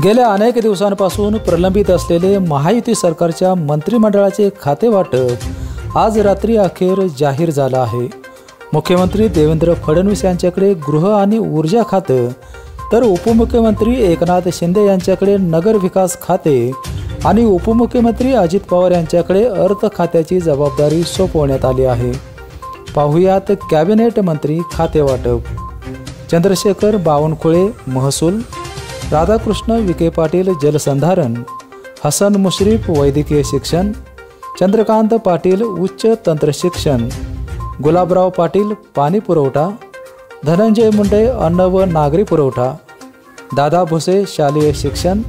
गेल्या अनेक दिवसांपासून प्रलंबित असलेले महायुती सरकारच्या मंत्रिमंडळाचे खातेवाटप आज रात्री अखेर जाहीर झालं आहे। मुख्यमंत्री देवेंद्र फडणवीस यांच्याकडे गृह आणि ऊर्जा खाते, तर उपमुख्यमंत्री एकनाथ शिंदे यांच्याकडे नगर विकास खाते आणि उपमुख्यमंत्री अजित पवार यांच्याकडे अर्थ खात्याची जबाबदारी सोपवण्यात आली आहे। पाहुयात कॅबिनेट मंत्री खातेवाटप। चंद्रशेखर बावनकुळे महसूल, राधाकृष्ण विखे पाटील जलसंधारण, हसन मुश्रीफ वैद्यकीय शिक्षण, चंद्रकांत पाटील उच्च तंत्र शिक्षण, गुलाबराव पाटील पाणी पुरवठा, धनंजय मुंडे अन्न व नागरी पुरवठा, दादा भुसे शालेय शिक्षण,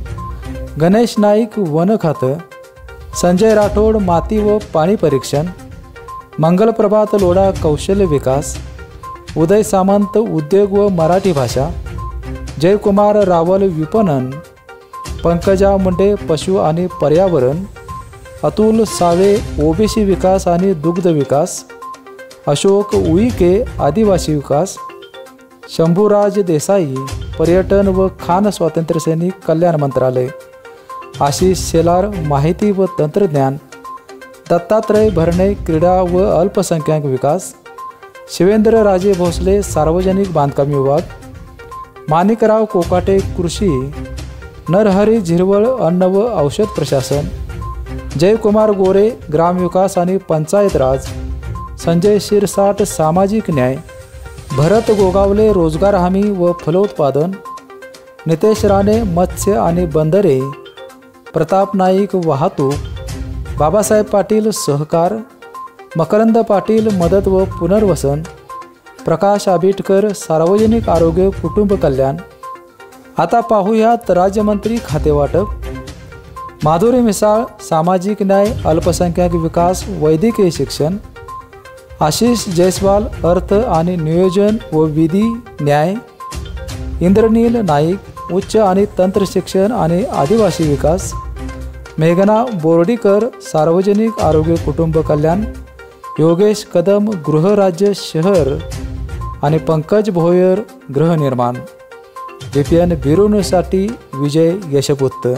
गणेश नाईक वन खातं, संजय राठोड माती व पाणी परीक्षण, मंगलप्रभात लोढा कौशल्य विकास, उदय सामंत उद्योग व मराठी भाषा, जयकुमार रावल विपणन, पंकजा मुंडे पशु आणि पर्यावरण, अतुल सावे ओबीसी विकास आणि दुग्ध विकास, अशोक उईके आदिवासी विकास, शंभूराज देसाई पर्यटन व खान स्वातंत्र्यसैनिक कल्याण मंत्रालय, आशिष शेलार माहिती व तंत्रज्ञान, दत्तात्रय भरणे क्रीडा व अल्पसंख्याक विकास, शिवेंद्र राजे भोसले सार्वजनिक बांधकाम विभाग, माणिकराव कोकाटे कृषी, नरहरी झिरवळ अन्न व औषध प्रशासन, जयकुमार गोरे ग्रामविकास आणि पंचायत राज, संजय शिरसाट सामाजिक न्याय, भरत गोगावले रोजगार हमी व फलोत्पादन, नितेश राणे मत्स्य आणि बंदरे, प्रताप नाईक वाहतूक, बाबासाहेब पाटील सहकार, मकरंद पाटील मदत व पुनर्वसन, प्रकाश आबिटकर सार्वजनिक आरोग्य कुटुंब कल्याण। आता पाहूयात राज्यमंत्री खातेवाटप। माधुरी मिसाळ सामाजिक न्याय अल्पसंख्याक विकास वैद्यकीय शिक्षण, आशिष जयस्वाल अर्थ आणि नियोजन व विधी न्याय, इंद्रनील नाईक उच्च आणि तंत्र शिक्षण आणि आदिवासी विकास, मेघना बोर्डीकर सार्वजनिक आरोग्य कुटुंब कल्याण, योगेश कदम गृहराज्य शहर आणि पंकज भोयर गृहनिर्माण। VPN ब्युरो न्यूजसाठी विजय यशपुत्र।